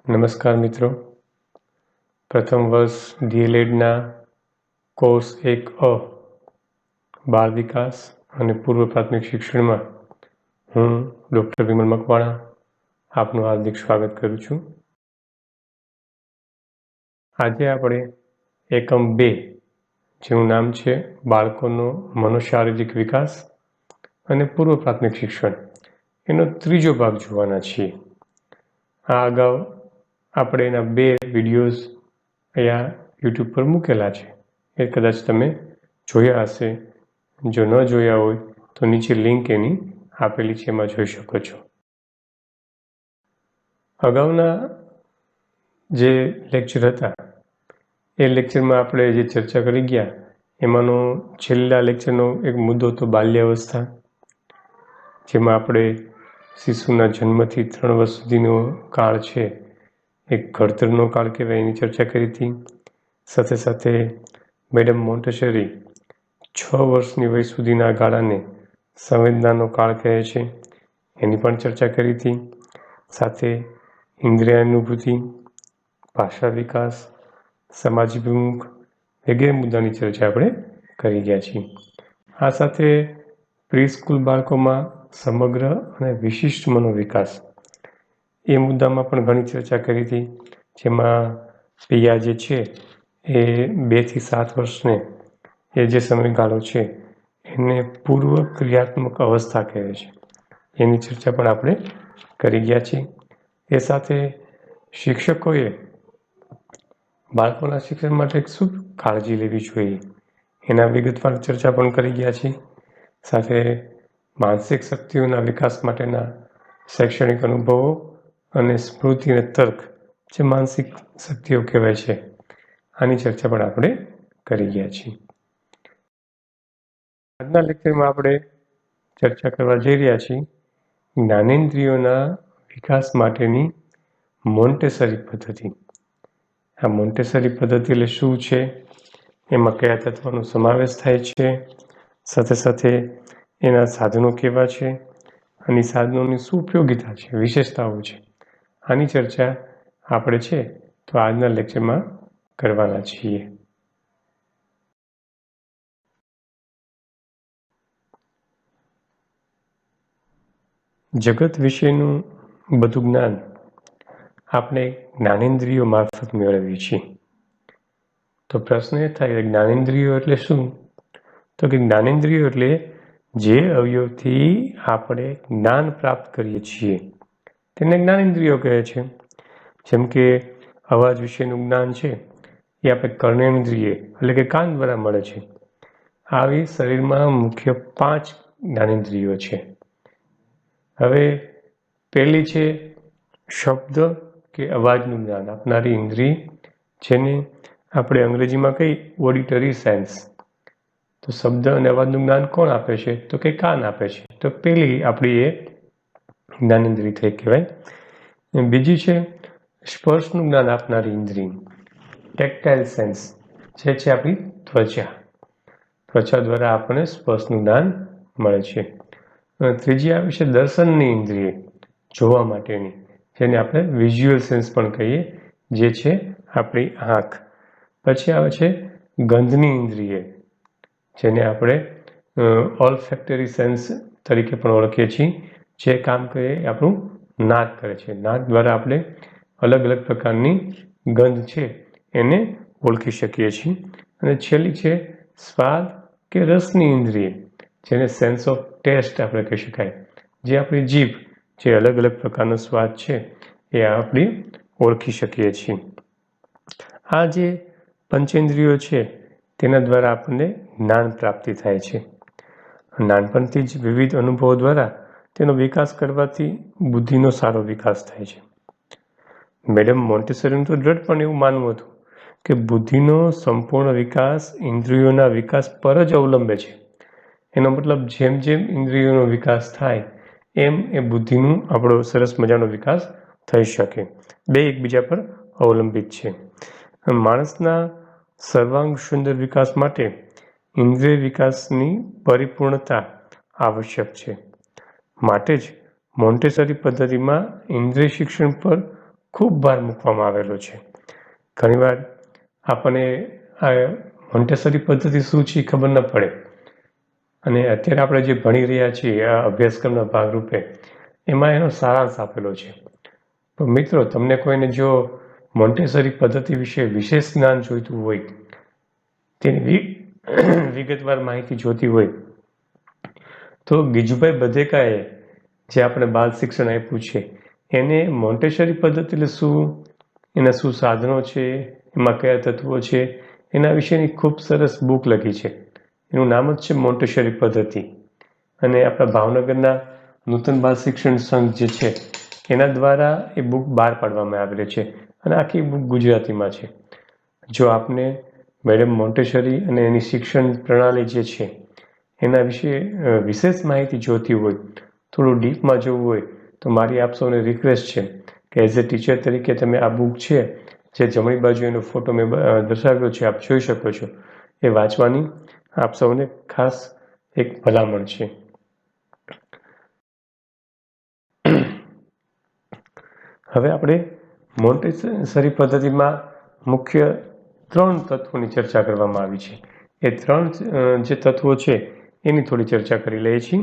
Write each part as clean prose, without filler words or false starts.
નમસ્કાર મિત્રો, પ્રથમ વર્ષ ડીએલએડના કોર્સ 1A બાળ વિકાસ અને પૂર્વ પ્રાથમિક શિક્ષણમાં હું ડૉક્ટર વિમલ મકવાણા આપનું હાર્દિક સ્વાગત કરું છું. આજે આપણે એકમ 2 જેનું નામ છે બાળકોનો મનોશારીરિક વિકાસ અને પૂર્વ પ્રાથમિક શિક્ષણ એનો ત્રીજો ભાગ જોવાના છીએ. આ અગાઉ આપણે એના 2 વિડીયોઝ અહીંયા યુટ્યુબ પર મૂકેલા છે, એ કદાચ તમે જોયા હશે. જો ન જોયા હોય તો નીચે લિંક એની આપેલી છે, એમાં જોઈ શકો છો. અગાઉના જે લેક્ચર હતા એ લેક્ચરમાં આપણે જે ચર્ચા કરી ગયા એમાંનો છેલ્લા લેક્ચરનો એક મુદ્દો તો બાલ્યાવસ્થા, જેમાં આપણે શિશુના જન્મથી 3 વર્ષ સુધીનો કાળ છે એ ઘડતરનો કાળ કહેવાય, એની ચર્ચા કરી હતી. સાથે સાથે મેડમ મોન્ટેસરી 6 વર્ષની વય સુધીના ગાળાને સંવેદનાનો કાળ કહે છે, એની પણ ચર્ચા કરી હતી. સાથે ઇન્દ્રિયાનુભૂતિ, ભાષા વિકાસ, સમાજીભિમુખ વગેરે મુદ્દાની ચર્ચા આપણે કરી ગયા છીએ. આ સાથે પ્રી સ્કૂલ બાળકોમાં સમગ્ર અને વિશિષ્ટ મનોવિકાસ એ મુદ્દામાં પણ ઘણી ચર્ચા કરી હતી, જેમાં પિયાજે છે એ 2 થી 7 વર્ષને એ જે સમયગાળો છે એને પૂર્વ ક્રિયાત્મક અવસ્થા કહે છે, એની ચર્ચા પણ આપણે કરી ગયા છીએ. એ સાથે શિક્ષકોએ બાળકોના શિક્ષણ માટે શું કાળજી લેવી જોઈએ એના વિગતવાર ચર્ચા પણ કરી ગયા છીએ. સાથે માનસિક શક્તિઓના વિકાસ માટેના શૈક્ષણિક અનુભવો અને સ્મૃતિ અને તર્ક જે માનસિક શક્તિઓ કહેવાય છે, આની ચર્ચા પણ આપણે કરી ગયા છીએ. આજના લેક્ચરમાં આપણે ચર્ચા કરવા જઈ રહ્યા છીએ જ્ઞાનેન્દ્રિયોના વિકાસ માટેની મોન્ટેસરી પદ્ધતિ. આ મોન્ટેસરી પદ્ધતિ એટલે શું છે, એમાં કયા તત્વોનો સમાવેશ થાય છે, સાથે સાથે એના સાધનો કેવા છે અને સાધનોની શું ઉપયોગિતા છે, વિશેષતાઓ છે, આની ચર્ચા આપણે છે તો આજના લેક્ચરમાં કરવાના છીએ. જગત વિશેનું બધું જ્ઞાન આપણે જ્ઞાનેન્દ્રિયો મારફત મેળવીએ છીએ. તો પ્રશ્ન એ થાય કે જ્ઞાનેન્દ્રિયો એટલે શું? તો કે જ્ઞાનેન્દ્રિયો એટલે જે અવયવથી આપણે જ્ઞાન પ્રાપ્ત કરીએ છીએ તેને જ્ઞાનેન્દ્રિયો કહે છે. જેમ કે અવાજ વિશેનું જ્ઞાન છે એ આપણે કર્ણેન્દ્રિય એટલે કે કાન દ્વારા મળે છે. આવી શરીરમાં મુખ્ય 5 જ્ઞાનેન્દ્રિયો છે. હવે પહેલી છે શબ્દ કે અવાજનું જ્ઞાન આપનારી ઇન્દ્રિય, જેને આપણે અંગ્રેજીમાં કઈ ઓડિટરી સેન્સ. તો શબ્દ અને અવાજનું જ્ઞાન કોણ આપે છે? તો કે કાન આપે છે. તો પહેલી આપણી એ જ્ઞાનેન્દ્રિય થઈ કહેવાય. બીજી છે સ્પર્શનું જ્ઞાન આપનારી ઇન્દ્રિય, ટેક્ટાઇલ સેન્સ, જે છે આપણી ત્વચા. ત્વચા દ્વારા આપણને સ્પર્શનું જ્ઞાન મળે છે. ત્રીજી આવે છે દર્શનની ઇન્દ્રિય, જોવા માટેની, જેને આપણે વિઝ્યુઅલ સેન્સ પણ કહીએ, જે છે આપણી આંખ. પછી આવે છે ગંધની ઇન્દ્રિય, જેને આપણે ઓલ્ફેક્ટરી સેન્સ તરીકે પણ ઓળખીએ છીએ. જે કામ કરે એ આપણું નાક કરે છે. નાક દ્વારા આપણે અલગ અલગ પ્રકારની ગંધ છે એને ઓળખી શકીએ છીએ. અને છેલ્લી છે સ્વાદ કે રસની ઇન્દ્રિય, જેને સેન્સ ઓફ ટેસ્ટ આપણે કહી શકાય. જે આપણી જીભ જે અલગ અલગ પ્રકારનો સ્વાદ છે એ આપણે ઓળખી શકીએ છીએ. આ જે પંચેન્દ્રિયો છે તેના દ્વારા આપણને જ્ઞાન પ્રાપ્તિ થાય છે. નાનપણથી જ વિવિધ અનુભવો દ્વારા તેનો વિકાસ કરવાથી બુદ્ધિનો સારો વિકાસ થાય છે. મેડમ મોન્ટેસરીનું તો દ્રઢપણે એવું માનવું હતું કે બુદ્ધિનો સંપૂર્ણ વિકાસ ઇન્દ્રિયોના વિકાસ પર જ અવલંબે છે. એનો મતલબ જેમ જેમ ઇન્દ્રિયોનો વિકાસ થાય એમ એ બુદ્ધિનું આપણો સરસ મજાનો વિકાસ થઈ શકે. બે એકબીજા પર અવલંબિત છે. માણસના સર્વાંગ સુંદર વિકાસ માટે ઇન્દ્રિય વિકાસની પરિપૂર્ણતા આવશ્યક છે. માટે જ મોન્ટેસરી પદ્ધતિમાં ઇન્દ્રિય શિક્ષણ પર ખૂબ ભાર મૂકવામાં આવેલો છે. ઘણીવાર આપણને આ મોન્ટેસરી પદ્ધતિ શું છે ખબર ન પડે, અને અત્યારે આપણે જે ભણી રહ્યા છીએ આ અભ્યાસક્રમના ભાગરૂપે એમાં એનો સારાંશ આપેલો છે. તો મિત્રો, તમને કોઈને જો મોન્ટેસરી પદ્ધતિ વિશે વિશેષ જ્ઞાન જોઈતું હોય, તેની વિગતવાર માહિતી જોતી હોય, તો ગીજુભાઈ બધેકાએ જે આપણે બાલ શિક્ષણ આપ્યું છે એને મોન્ટેસરી પદ્ધતિ એટલે શું, એના શું સાધનો છે, એમાં કયા તત્વો છે, એના વિશેની ખૂબ સરસ બુક લખી છે. એનું નામ જ છે મોન્ટેસરી પદ્ધતિ. અને આપણા ભાવનગરના નૂતન બાલ શિક્ષણ સંઘ જે છે એના દ્વારા એ બુક બહાર પાડવામાં આવેલી છે, અને આખી બુક ગુજરાતીમાં છે. જો આપને મેડમ મોન્ટેસરી અને એની શિક્ષણ પ્રણાલી જે છે એના વિશે વિશેષ માહિતી જોતી હોય, થોડું ડીપમાં જોવું હોય, તો મારી આપ સૌને રિક્વેસ્ટ છે કે એઝ એ ટીચર તરીકે તમે આ બુક છે, જે જમણી બાજુ એનો ફોટો મેં દર્શાવ્યો છે, આપ જોઈ શકો છો, એ વાંચવાની આપ સૌને ખાસ એક ભલામણ છે. હવે આપણે મોન્ટેસરી પદ્ધતિમાં મુખ્ય 3 તત્વોની ચર્ચા કરવામાં આવી છે. એ 3 જે તત્વો છે એની થોડી ચર્ચા કરી લઈએ છીએ.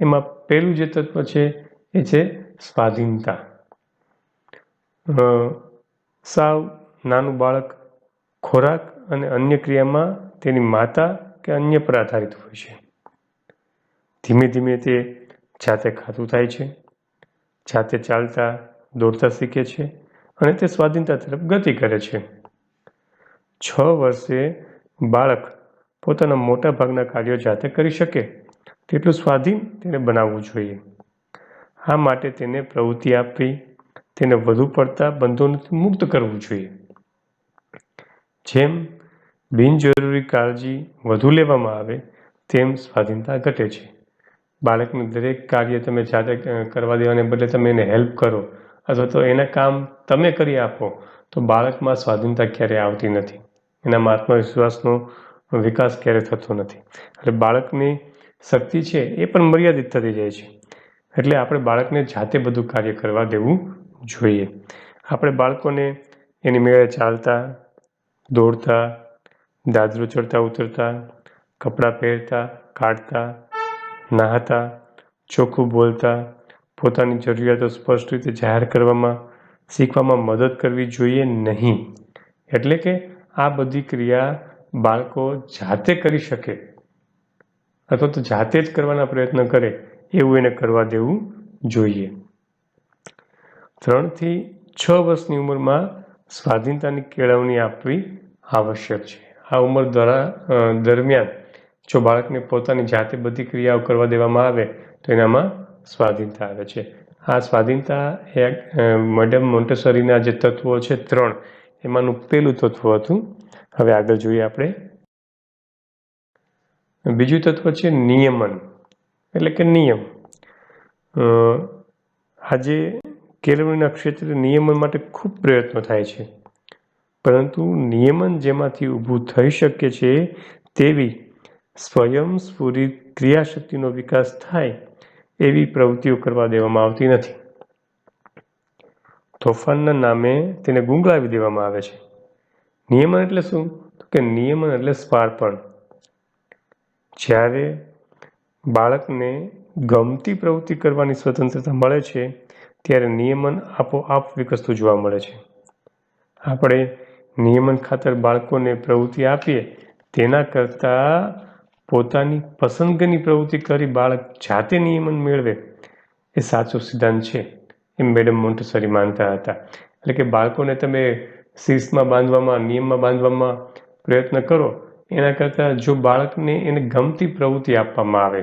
એમાં પહેલું જે તત્વ છે એ છે સ્વાધીનતા. સાવ નાનું બાળક ખોરાક અને અન્ય ક્રિયામાં તેની માતા કે અન્ય પર આધારિત હોય છે. ધીમે ધીમે તે જાતે ખાતું થાય છે, જાતે ચાલતા દોડતા શીખે છે, અને તે સ્વાધીનતા તરફ ગતિ કરે છે. 6 વર્ષે બાળક પોતાના મોટા ભાગના કાર્યો જાતે કરી શકે તેટલું સ્વાધીન તેને બનાવવું જોઈએ. આ માટે તેને પ્રવૃત્તિ આપવી, તેને વધુ પડતા બંધનોથી મુક્ત કરવું જોઈએ. જેમ બિનજરૂરી કાળજી વધુ લેવામાં આવે તેમ સ્વાધીનતા ઘટે છે. બાળકનું દરેક કાર્ય તમે જાતે કરવા દેવાને બદલે તમે એને હેલ્પ કરો અથવા તો એના કામ તમે કરી આપો તો બાળકમાં સ્વાધીનતા ક્યારેય આવતી નથી. એનામાં આત્મવિશ્વાસનો વિકાસ ક્યારેય થતો નથી. એટલે બાળકની શક્તિ છે એ પણ મર્યાદિત થતી જાય છે. એટલે આપણે બાળકને જાતે બધું કાર્ય કરવા દેવું જોઈએ. આપણે બાળકોને એની મેળે ચાલતા, દોડતા, દાદરો ચડતા ઉતરતા, કપડાં પહેરતા, કાઢતા, નહાતા, ચોખ્ખું બોલતા, પોતાની જરૂરિયાતો સ્પષ્ટ રીતે જાહેર શીખવામાં મદદ કરવી જોઈએ નહીં. એટલે કે આ બધી ક્રિયા બાળકો જાતે કરી શકે અથવા તો જાતે જ કરવાના પ્રયત્ન કરે એવું એને કરવા દેવું જોઈએ. 3 થી 6 વર્ષની ઉંમરમાં સ્વાધીનતાની કેળવણી આપવી આવશ્યક છે. આ ઉંમર દરમિયાન જો બાળકને પોતાની જાતે બધી ક્રિયાઓ કરવા દેવામાં આવે તો એનામાં સ્વાધીનતા આવે છે. આ સ્વાધીનતા એ મેડમ મોન્ટેસરીના જે તત્વો છે 3, એમાંનું પહેલું તત્વ હતું. હવે આગળ જોઈએ આપણે. બીજું તત્વ છે નિયમન, એટલે કે નિયમ. આજે કેળવણીના ક્ષેત્રે નિયમન માટે ખૂબ પ્રયત્નો થાય છે, પરંતુ નિયમન જેમાંથી ઊભું થઈ શકે છે તેવી સ્વયંસ્ફુરિત ક્રિયાશક્તિનો વિકાસ થાય એવી પ્રવૃત્તિઓ કરવા દેવામાં આવતી નથી. તોફાનના નામે તેને ગુંગળાવી દેવામાં આવે છે. નિયમન એટલે શું? તો કે નિયમન એટલે સ્વાર્પણ. જ્યારે બાળકને ગમતી પ્રવૃત્તિ કરવાની સ્વતંત્રતા મળે છે ત્યારે નિયમન આપોઆપ વિકસતું જોવા મળે છે. આપણે નિયમન ખાતર બાળકોને પ્રવૃત્તિ આપીએ તેના કરતાં પોતાની પસંદગીની પ્રવૃત્તિ કરી બાળક જાતે નિયમન મેળવે એ સાચો સિદ્ધાંત છે એમ મેડમ મોન્ટેસરી માનતા હતા. એટલે કે બાળકોને તમે શિસ્તમાં બાંધવામાં, નિયમમાં બાંધવામાં પ્રયત્ન કરો એના કરતાં જો બાળકને એને ગમતી પ્રવૃત્તિ આપવામાં આવે,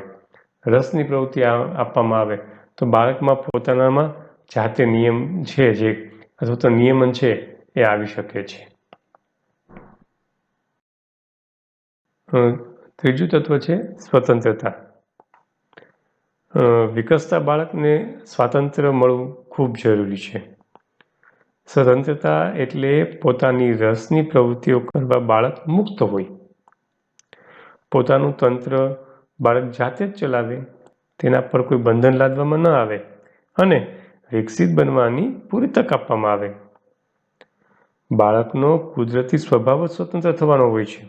રસની પ્રવૃત્તિ આપવામાં આવે તો બાળકમાં પોતાનામાં જાતે નિયમ છે જે અથવા તો નિયમન છે એ આવી શકે છે. ત્રીજું તત્વ છે સ્વતંત્રતા. વિકસતા બાળકને સ્વાતંત્ર્ય મળવું ખૂબ જરૂરી છે. સ્વતંત્રતા એટલે પોતાની રસની પ્રવૃત્તિઓ કરવા બાળક મુક્ત હોય, પોતાનું તંત્ર બાળક જાતે જ ચલાવે, તેના પર કોઈ બંધન લાદવામાં ન આવે અને વિકસિત બનવાની પૂરી તક આપવામાં આવે. બાળકનો કુદરતી સ્વભાવ જ સ્વતંત્ર થવાનો હોય છે,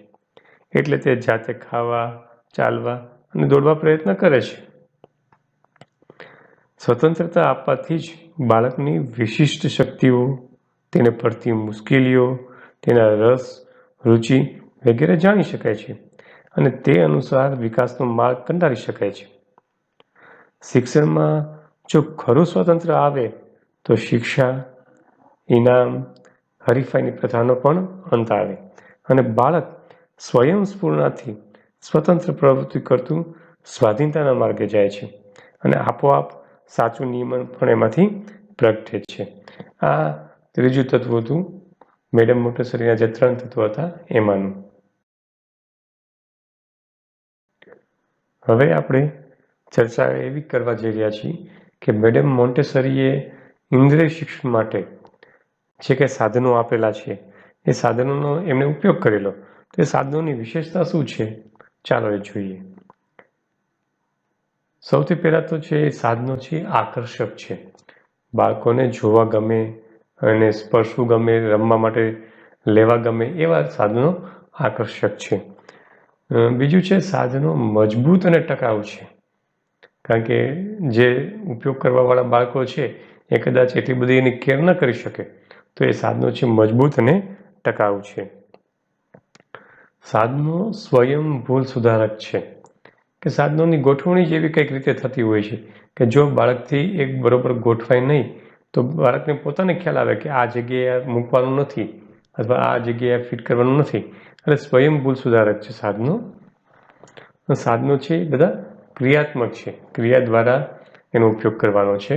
એટલે તે જાતે ખાવા, ચાલવા અને દોડવા પ્રયત્ન કરે છે. સ્વતંત્રતા આપવાથી જ બાળકની વિશિષ્ટ શક્તિઓ, તેને પડતી મુશ્કેલીઓ, તેના રસ, રુચિ વગેરે જાણી શકાય છે અને તે અનુસાર વિકાસનો માર્ગ કંડારી શકાય છે. શિક્ષણમાં જો ખરું સ્વાતંત્ર્ય આવે તો શિક્ષા, ઇનામ, હરીફાઈની પ્રથાનો પણ અંત આવે અને બાળક સ્વયંસ્ફૂર્ણતાથી સ્વતંત્ર પ્રવૃત્તિ કરતું સ્વાધીનતાના માર્ગે જાય છે અને આપોઆપ સાચું નિયમન પણ એમાંથી પ્રગટે છે. આ ત્રીજું તત્વ હતું મેડમ મોન્ટેસરીના જે 3 તત્વો હતા એમાંનું. હવે આપણે ચર્ચા એવી કરવા જઈ રહ્યા છીએ કે મેડમ મોન્ટેસરીએ ઇન્દ્રિય શિક્ષણ માટે જે કંઈ સાધનો આપેલા છે એ સાધનોનો એમણે ઉપયોગ કરેલો, તો એ સાધનોની વિશેષતા શું છે ચાલો એ જોઈએ. સૌથી પહેલાં તો છે એ સાધનો છે આકર્ષક છે, બાળકોને જોવા ગમે અને સ્પર્શવું ગમે, રમવા માટે લેવા ગમે એવા સાધનો આકર્ષક છે. બીજું છે સાધનો મજબૂત અને ટકાઉ છે, કારણ કે જે ઉપયોગ કરવાવાળા બાળકો છે એ કદાચ એટલી બધી એની કેર ન કરી શકે, તો એ સાધનો છે મજબૂત અને ટકાઉ છે. સાધનો સ્વયં ભૂલ સુધારક છે, કે સાધનોની ગોઠવણી જ એવી કંઈક રીતે થતી હોય છે કે જો બાળકથી એક બરોબર ગોઠવાય નહીં તો બાળકને પોતાને ખ્યાલ આવે કે આ જગ્યાએ મૂકવાનું નથી અથવા આ જગ્યાએ ફિટ કરવાનું નથી, એટલે સ્વયં ભૂલ સુધારક છે સાધનો. સાધનો છે એ બધા ક્રિયાત્મક છે, ક્રિયા દ્વારા એનો ઉપયોગ કરવાનો છે.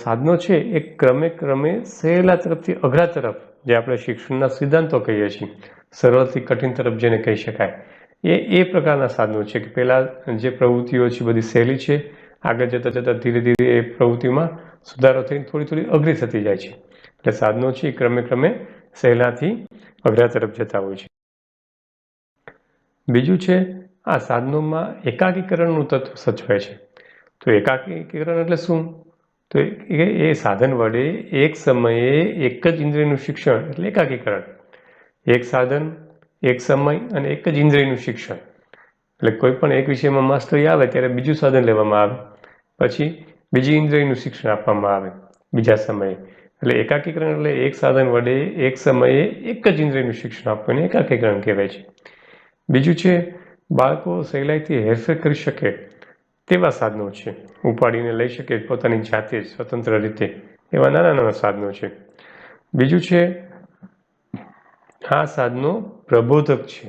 સાધનો છે એ ક્રમે ક્રમે સહેલા તરફથી અઘરા તરફ, જે આપણે શિક્ષણના સિદ્ધાંતો કહીએ છીએ, સરળથી કઠિન તરફ જેને કહી શકાય, એ પ્રકારના સાધનો છે કે પહેલાં જે પ્રવૃત્તિઓ છે બધી સહેલી છે, આગળ જતાં ધીરે ધીરે એ પ્રવૃત્તિમાં સુધારો થઈને થોડી અઘરી થતી જાય છે. એટલે સાધનો છે એ ક્રમે ક્રમે સહેલાથી અઘરા તરફ જતા હોય છે. બીજું છે આ સાધનોમાં એકાકીકરણનું તત્વ સચવાય છે. તો એકાકીકરણ એટલે શું? તો એ સાધન વડે એક સમયે એક જ ઇન્દ્રિયનું શિક્ષણ એટલે એકાકીકરણ. એક સાધન, એક સમય અને એક જ ઇન્દ્રિયનું શિક્ષણ. એટલે કોઈ પણ એક વિષયમાં માસ્ટરી આવે ત્યારે બીજું સાધન લેવામાં આવે, પછી બીજી ઇન્દ્રિયનું શિક્ષણ આપવામાં આવે બીજા સમયે. એટલે એકાકીકરણ એટલે એક સાધન વડે એક સમયે એક જ ઇન્દ્રિયનું શિક્ષણ આપવું, એકાકીકરણ કહેવાય છે. બીજું છે બાળકો સહેલાઈથી હેરફેર કરી શકે તેવા સાધનો છે, ઉપાડીને લઈ શકે પોતાની જાતે જ સ્વતંત્ર રીતે, એવા નાના નાના સાધનો છે. બીજું છે આ સાધનો પ્રબોધક છે.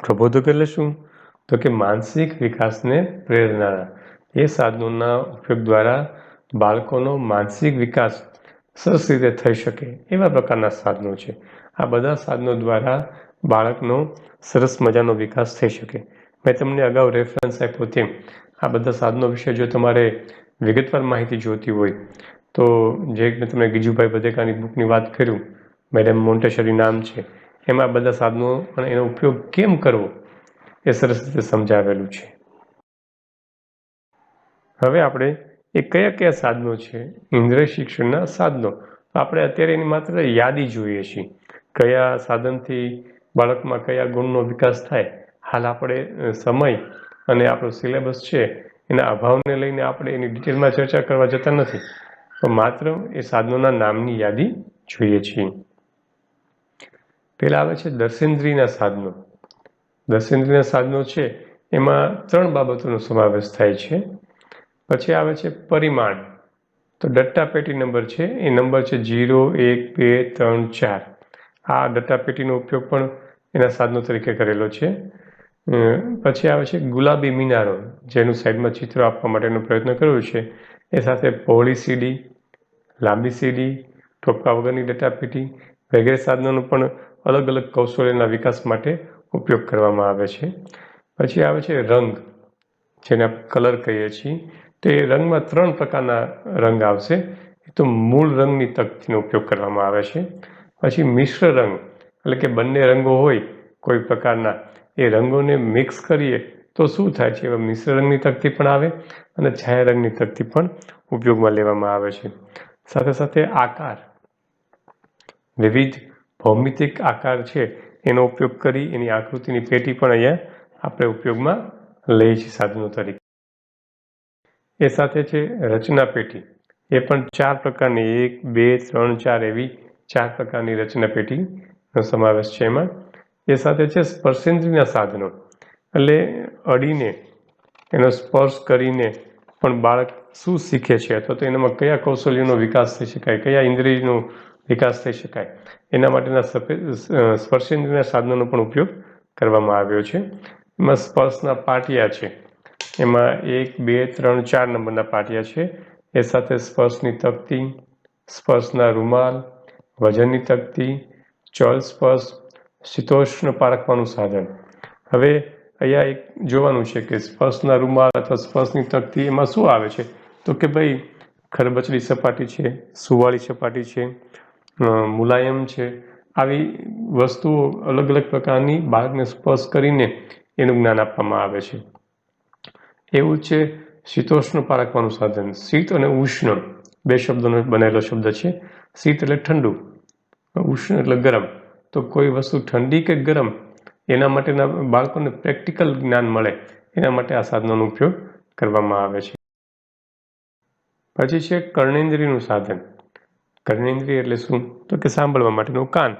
પ્રબોધક એટલે શું? તો કે માનસિક વિકાસને પ્રેરનારા. એ સાધનોના ઉપયોગ દ્વારા બાળકોનો માનસિક વિકાસ સરસ રીતે થઈ શકે એવા પ્રકારના સાધનો છે. આ બધા સાધનો દ્વારા બાળકનો સરસ મજાનો વિકાસ થઈ શકે. મેં તમને અગાઉ રેફરન્સ આપ્યો તેમ આ બધા સાધનો વિશે જો તમારે વિગતવાર માહિતી જોઈતી હોય તો જે મેં તમને ગીજુભાઈ બધેકાની બુકની વાત કર્યું, મેડમ મોન્ટેસરી નામ છે, એમાં બધા સાધનો અને એનો ઉપયોગ કેમ કરવો એ સરસ રીતે સમજાવેલું છે. હવે આપણે એ કયા કયા સાધનો છે ઇન્દ્રિય શિક્ષણના સાધનો, આપણે અત્યારે એની માત્ર યાદી જોઈએ છીએ, કયા સાધનથી બાળકમાં કયા ગુણનો વિકાસ થાય. હાલ આપણે સમય અને આપણો સિલેબસ છે એના અભાવને લઈને આપણે એની ડિટેલમાં ચર્ચા કરવા જતા નથી, તો માત્ર એ સાધનોના નામની યાદી જોઈએ છીએ. પહેલાં આવે છે દર્શેન્દ્રિયના સાધનો. દર્શેન્દ્રિયના સાધનો છે એમાં 3 બાબતોનો સમાવેશ થાય છે. પછી આવે છે પરિમાણ. તો ડટ્ટાપેટી નંબર છે એ નંબર છે 0, 1, 2, 3, 4. આ ડટ્ટાપેટીનો ઉપયોગ પણ એના સાધનો તરીકે કરેલો છે. પછી આવે છે ગુલાબી મિનારો, જેનું સાઈડમાં ચિત્ર આપવા માટેનો પ્રયત્ન કર્યો છે. એ સાથે પહોળી સીડી, લાંબી સીડી, ટોપકા વગરની ડટ્ટાપેટી વગેરે સાધનોનો પણ અલગ અલગ કૌશલ્યના વિકાસ માટે ઉપયોગ કરવામાં આવે છે. પછી આવે છે રંગ, જેને આપણે કલર કહીએ છીએ. તો એ રંગમાં 3 પ્રકારના રંગ આવશે. એ તો મૂળ રંગની તકતીનો ઉપયોગ કરવામાં આવે છે. પછી મિશ્ર રંગ એટલે કે બંને રંગો હોય કોઈ પ્રકારના, એ રંગોને મિક્સ કરીએ તો શું થાય છે, એવા મિશ્ર રંગની તકતી પણ આવે અને છાયા રંગની તકતી પણ ઉપયોગમાં લેવામાં આવે છે. સાથે સાથે આકાર, વિવિધ ભૌમિતિક આકાર છે એનો ઉપયોગ કરી એની આકૃતિની પેટી પણ અહીંયા આપણે ઉપયોગમાં લઈએ છીએ સાધનો તરીકે. એ સાથે છે રચના પેટી. એ પણ 4 પ્રકારની 1, 2, 3, 4 એવી 4 પ્રકારની રચના પેટીનો સમાવેશ છે એમાં. એ સાથે છે સ્પર્શેન્દ્રિયના સાધનો, એટલે અડીને એનો સ્પર્શ કરીને પણ બાળક શું શીખે છે અથવા તો એનામાં કયા કૌશલ્યનો વિકાસ થઈ શકાય, કયા ઇન્દ્રિયનો વિકાસ થઈ શકાય, એના માટેના સ્પર્શેન્દ્રિયના સાધનોનો પણ ઉપયોગ કરવામાં આવ્યો છે. એમાં સ્પર્શના પાટિયા છે, એમાં 1, 2, 3, 4 નંબરના પાટિયા છે. એ સાથે સ્પર્શની તકતી, સ્પર્શના રૂમાલ, વજનની તકતી, ચલ સ્પર્શ, શીતોષ્ણ પારખવાનું સાધન. હવે અહીંયા એક જોવાનું છે કે સ્પર્શના રૂમાલ અથવા સ્પર્શની તકતી એમાં શું આવે છે, તો કે ભાઈ ખરબચડી સપાટી છે, સુવાળી સપાટી છે, મુલાયમ છે, આવી વસ્તુઓ અલગ અલગ પ્રકારની બાળકને સ્પર્શ કરીને એનું જ્ઞાન આપવામાં આવે છે. એવું છે શીતોષ્ણ પારખવાનું સાધન. શીત અને ઉષ્ણ 2 શબ્દોનો બનેલો શબ્દ છે. શીત એટલે ઠંડુ, ઉષ્ણ એટલે ગરમ. તો કોઈ વસ્તુ ઠંડી કે ગરમ એના માટેના બાળકોને પ્રેક્ટિકલ જ્ઞાન મળે એના માટે આ સાધનોનો ઉપયોગ કરવામાં આવે છે. પછી છે કર્ણેન્દ્રિયનું સાધન. કર્ણેન્દ્રિય એટલે શું, તો કે સાંભળવા માટેનું કાન.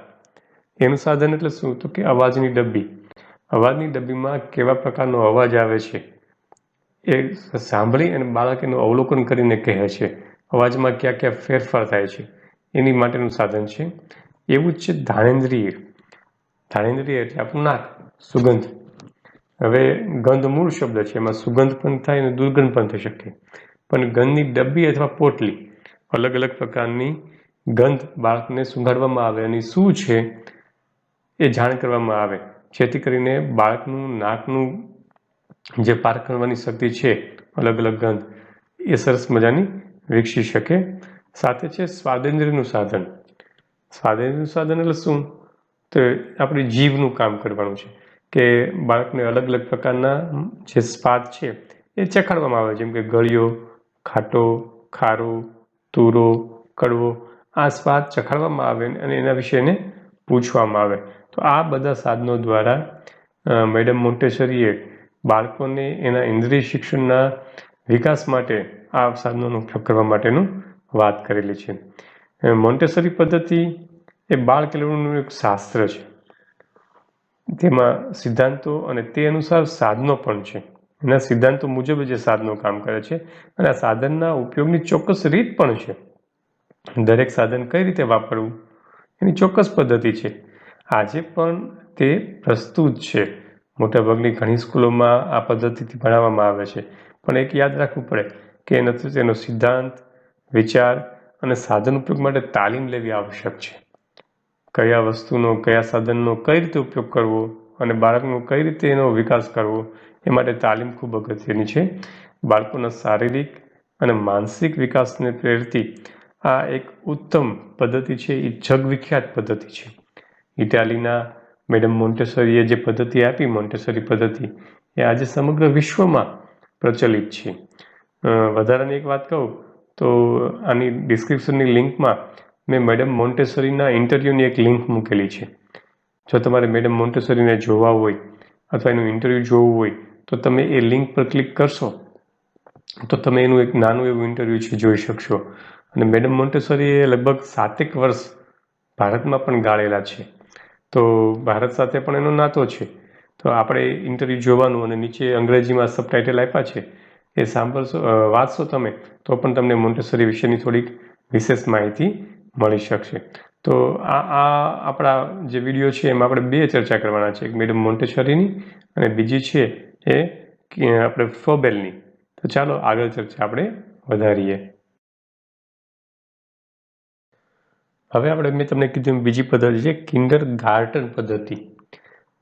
એનું સાધન એટલે શું, તો કે અવાજની ડબ્બી. અવાજની ડબ્બીમાં કેવા પ્રકારનો અવાજ આવે છે એ સાંભળી અને બાળક એનું અવલોકન કરીને કહે છે. અવાજમાં ક્યાં ક્યાં ફેરફાર થાય છે એની માટેનું સાધન છે. એવું જ છે ઘાણેન્દ્રિય. ઘાણેન્દ્રિય એટલે આપણું નાક, સુગંધ. હવે ગંધ મૂળ શબ્દ છે, એમાં સુગંધ પણ થાય અને દુર્ગંધ પણ થઈ શકે. પણ ગંધની ડબ્બી અથવા પોટલી, અલગ અલગ પ્રકારની ગંધ બાળકને સુંઘાડવામાં આવે અને શું છે એ જાણ કરવામાં આવે, જેથી કરીને બાળકનું નાકનું જે પારખ કરવાની શક્તિ છે અલગ અલગ ગંધ એ સરસ મજાની વિકસી શકે. સાથે છે સ્વાદેન્દ્રિયનું સાધન. સ્વાદેન્દ્રિયનું સાધન એટલે શું, તો આપણી જીભનું કામ કરવાનું છે કે બાળકને અલગ અલગ પ્રકારના જે સ્વાદ છે એ ચખાડવામાં આવે, જેમ કે ગળ્યો, ખાટો, ખારો, તુરો, કડવો. આ સ્વાદ ચખાડવામાં આવે અને એના વિશે એને પૂછવામાં આવે. તો આ બધા સાધનો દ્વારા મેડમ મોન્ટેસરીએ બાળકોને એના ઇન્દ્રિય શિક્ષણના વિકાસ માટે આ સાધનોનો ઉપયોગ કરવા માટેનું વાત કરેલી છે. મોન્ટેસરી પદ્ધતિ એ બાળ કેળવણીનું એક શાસ્ત્ર છે. તેમાં સિદ્ધાંતો અને તે અનુસાર સાધનો પણ છે. એના સિદ્ધાંતો મુજબ જે સાધનો કામ કરે છે અને આ સાધનના ઉપયોગની ચોક્કસ રીત પણ છે. દરેક સાધન કઈ રીતે વાપરવું એની ચોક્કસ પદ્ધતિ છે. આજે પણ તે પ્રસ્તુત છે. મોટાભાગની ઘણી સ્કૂલોમાં આ પદ્ધતિથી ભણાવવામાં આવે છે. પણ એક યાદ રાખવું પડે કે તેનો સિદ્ધાંત, વિચાર અને સાધન ઉપયોગ માટે તાલીમ લેવી આવશ્યક છે. કયા વસ્તુનો, કયા સાધનનો કઈ રીતે ઉપયોગ કરવો અને બાળકનો કઈ રીતે એનો વિકાસ કરવો એ માટે તાલીમ ખૂબ અગત્યની છે. બાળકોના શારીરિક અને માનસિક વિકાસને પ્રેરતી આ એક ઉત્તમ પદ્ધતિ છે. એ જગવિખ્યાત પદ્ધતિ છે. ઇટાલીના મેડમ મોન્ટેસરીએ જે પદ્ધતિ આપી, મોન્ટેસરી પદ્ધતિ, એ આજે સમગ્ર વિશ્વમાં પ્રચલિત છે. વધારાની એક વાત કહું તો આની ડિસ્ક્રિપ્શનની લિંકમાં મેં મેડમ મોન્ટેસરીના ઇન્ટરવ્યૂની એક લિંક મૂકેલી છે. જો તમારે મેડમ મોન્ટેસરીને જોવા હોય અથવા એનું ઇન્ટરવ્યૂ જોવું હોય તો તમે એ લિંક પર ક્લિક કરશો તો તમે એનું એક નાનું એવું ઇન્ટરવ્યૂ છે જોઈ શકશો. અને મેડમ મોન્ટેસરીએ લગભગ 7 વર્ષ ભારતમાં પણ ગાળેલા છે. તો ભારત સાથે પણ એનો નાતો છે. તો આપણે ઇન્ટરવ્યૂ જોવાનું અને નીચે અંગ્રેજીમાં સબટાઇટલ આપ્યા છે એ સાંભળશો, વાંચશો તમે તો પણ તમને મોન્ટેસરી વિશેની થોડીક વિશેષ માહિતી મળી શકશે. તો આ આપણા જે વિડીયો છે એમાં આપણે 2 ચર્ચા કરવાના છે, એક મેડમ મોન્ટેસરીની અને બીજી છે એ આપણે ફ્રોબેલની. તો ચાલો આગળ ચર્ચા આપણે વધારીએ. હવે મેં તમને કીધું બીજી પદ્ધતિ છે કિન્ડરગાર્ટન પદ્ધતિ,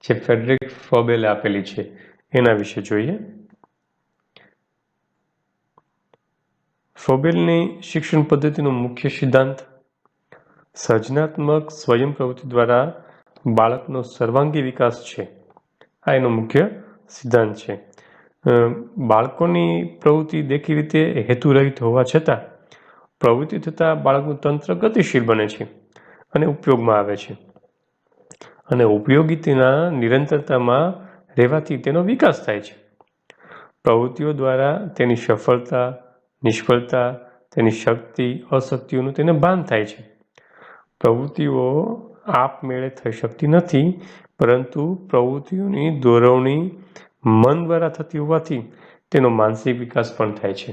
જે ફ્રેડરિક ફ્રોબેલે આપેલી છે એના વિશે જોઈએ. ફ્રોબેલની શિક્ષણ પદ્ધતિનો મુખ્ય સિદ્ધાંત સર્જનાત્મક સ્વયં પ્રવૃત્તિ દ્વારા બાળકનો સર્વાંગી વિકાસ છે. આ એનો મુખ્ય સિદ્ધાંત છે. બાળકોની પ્રવૃત્તિ દેખી રીતે હેતુરહિત હોવા છતાં પ્રવૃત્તિ થતાં બાળકનું તંત્ર ગતિશીલ બને છે અને ઉપયોગમાં આવે છે, અને ઉપયોગિતાના નિરંતરતામાં રહેવાથી તેનો વિકાસ થાય છે. પ્રવૃત્તિઓ દ્વારા તેની સફળતા, નિષ્ફળતા, તેની શક્તિ, અશક્તિઓનું તેને ભાન થાય છે. પ્રવૃત્તિઓ આપમેળે થઈ શકતી નથી, પરંતુ પ્રવૃત્તિઓની દોરવણી મન દ્વારા થતી હોવાથી તેનો માનસિક વિકાસ પણ થાય છે,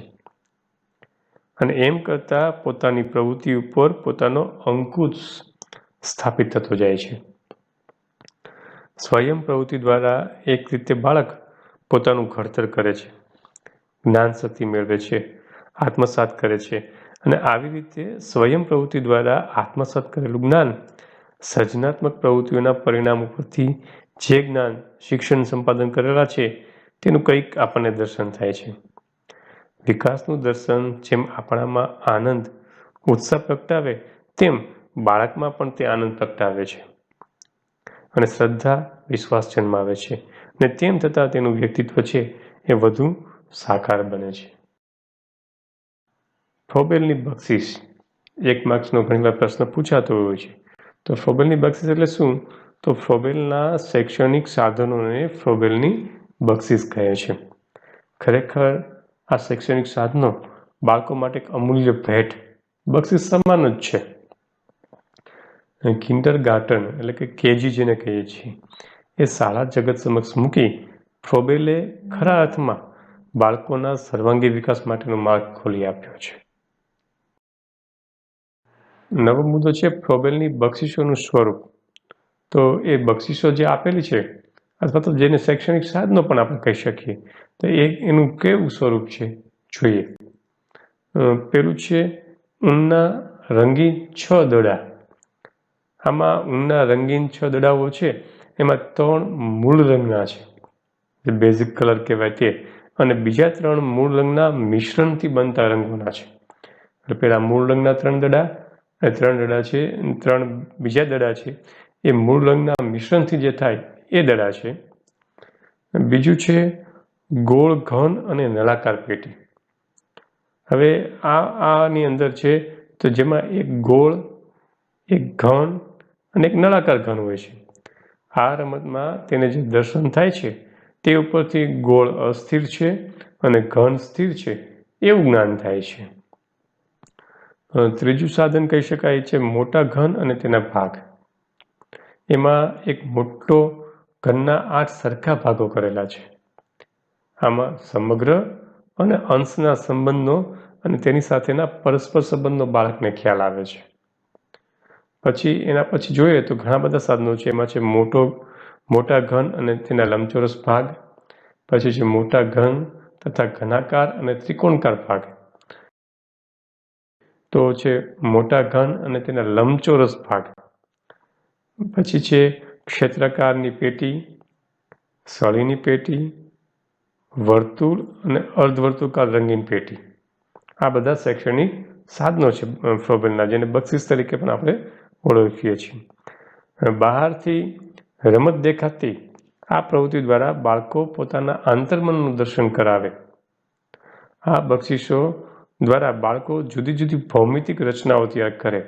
અને એમ કરતાં પોતાની પ્રવૃત્તિ ઉપર પોતાનો અંકુશ સ્થાપિત થતો જાય છે. સ્વયં પ્રવૃત્તિ દ્વારા એક રીતે બાળક પોતાનું ઘડતર કરે છે, જ્ઞાન શક્તિ મેળવે છે, આત્મસાત કરે છે, અને આવી રીતે સ્વયં પ્રવૃત્તિ દ્વારા આત્મસાત કરેલું જ્ઞાન સર્જનાત્મક પ્રવૃત્તિઓના પરિણામ ઉપરથી જે જ્ઞાન શિક્ષણ સંપાદન કરેલા છે તેનું કંઈક આપણને દર્શન થાય છે. વિકાસનું દર્શન જેમ આપણામાં આનંદ, ઉત્સાહ પ્રગટાવે તેમ બાળકમાં પણ તે આનંદ પ્રગટાવે છે, અને શ્રદ્ધા, વિશ્વાસ જન્માવે છે, અને તેમ છતાં તેનું વ્યક્તિત્વ છે એ વધુ સાકાર બને છે. ફ્રોબેલની બક્ષિસ 1 માર્ક્સનો ઘણીવાર પ્રશ્ન પૂછાતો હોય છે. તો ફ્રોબેલની બક્ષિસ એટલે શું? તો ફ્રોબેલના શૈક્ષણિક સાધનોને ફ્રોબેલની બક્ષિસ કહે છે. ખરેખર આ શૈક્ષણિક સાધનો બાળકો માટે એક અમૂલ્ય ભેટ, બક્ષિસ સમાન જ છે. કિન્ડરગાર્ટન એટલે કે કેજી જેને કહીએ છીએ, એ શાળા જગત સમક્ષ મૂકી ફ્રોબેલે ખરા અર્થમાં બાળકોના સર્વાંગી વિકાસ માટેનો માર્ગ ખોલી આપ્યો છે. નવો મુદ્દો છે ફ્રોબેલની બક્ષિસોનું સ્વરૂપ. તો એ બક્ષિસો જે આપેલી છે, અથવા તો જેને શૈક્ષણિક સાધનો પણ આપણે કહી શકીએ, તો એનું કેવું સ્વરૂપ છે જોઈએ. પેલું છે ઊનના રંગીન 6 દડા. આમાં ઊનના રંગીન 6 દડાઓ છે, એમાં 3 મૂળ રંગના છે, જે બેઝિક કલર કહેવાય તે, અને બીજા 3 મૂળ રંગના મિશ્રણથી બનતા રંગોના છે. એટલે પેલા મૂળ રંગના 3 દડા, અને 3 દડા છે, 3 બીજા દડા છે એ મૂળ રંગના મિશ્રણથી જે થાય એ દડા છે. બીજું છે ગોળ, ઘન અને નળાકાર પેટી. હવે આની અંદર છે તો જેમાં એક ગોળ, એક ઘન અને એક નળાકાર ઘન હોય છે. આ રમતમાં તેને જે દર્શન થાય છે તે ઉપરથી ગોળ અસ્થિર છે અને ઘન સ્થિર છે એવું જ્ઞાન થાય છે. ત્રીજું સાધન કહી શકાય છે મોટા ઘન અને તેના ભાગ. એમાં એક મોટો ઘનના 8 સરખા ભાગો કરેલા છે. આમાં સમગ્ર અને અંશના સંબંધો અને તેની સાથેના પરસ્પર સંબંધનો બાળકને ખ્યાલ આવે છે. પછી એના પછી જોઈએ તો ઘણા બધા સાધનો છે. એમાં છે મોટા ઘન અને તેના લંબચોરસ ભાગ, પછી છે મોટા ઘન તથા ઘનાકાર અને ત્રિકોણકાર ભાગ, તો છે મોટા ઘન અને તેના લંબચોરસ ભાગ, પછી છે ક્ષેત્રાકારની પેટી, સળીની પેટી, વર્તુળ અને અર્ધવર્તુળાકાર રંગીન પેટી. આ બધા શૈક્ષણિક સાધનો છે ફ્રોબેલના, જેને બક્ષિસ તરીકે પણ આપણે ઓળખીએ છીએ. બહારથી રમત દેખાતી આ પ્રવૃત્તિ દ્વારા બાળકો પોતાના આંતરમનનું દર્શન કરાવે. આ બક્ષિસો દ્વારા બાળકો જુદી જુદી ભૌમિતિક રચનાઓ તૈયાર કરે,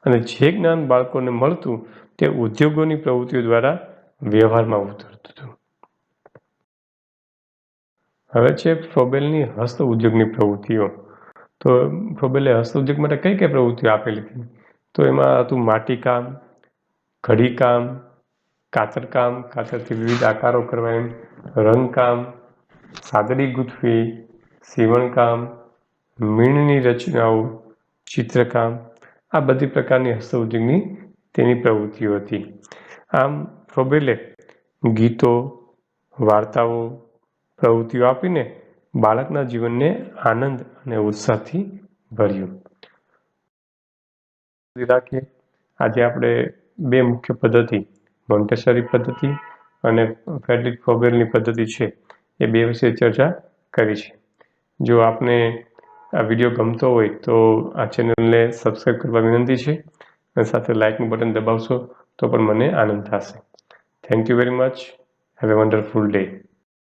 અને જે જ્ઞાન બાળકોને મળતું તે ઉદ્યોગોની પ્રવૃત્તિઓ દ્વારા વ્યવહારમાં ઉતરતું હતું. હવે છે ફ્રોબેલની હસ્ત ઉદ્યોગની પ્રવૃત્તિઓ. તો ફ્રોબેલે હસ્ત ઉદ્યોગ માટે કઈ કઈ પ્રવૃત્તિઓ આપેલી હતી? તો એમાં હતું માટીકામ, ઘડીકામ, કાતરકામ, કાતરથી વિવિધ આકારો કરવા એમ, રંગકામ, સાદડી ગૂંથવી, સીવણકામ, મીણની રચનાઓ, ચિત્રકામ. આ બધી પ્રકારની હસ્ત ઉદ્યોગની તેની પ્રવૃત્તિઓ હતી. આમ ફ્રોબેલે ગીતો, વાર્તાઓ, પ્રવૃત્તિઓ આપીને બાળકના જીવનને આનંદ અને ઉત્સાહથી ભર્યું. રાખીએ આજે આપણે 2 મુખ્ય પદ્ધતિ, મોન્ટેસરી પદ્ધતિ અને ફ્રેડરિક ફ્રોબેલની પદ્ધતિ છે એ 2 વિશે ચર્ચા કરી છે. જો આપને આ વિડીયો ગમતો હોય તો આ ચેનલને સબસ્ક્રાઈબ કરવા વિનંતી છે, અને સાથે લાઇકનું બટન દબાવશો તો પણ મને આનંદ થશે. Thank you very much. Have a wonderful day.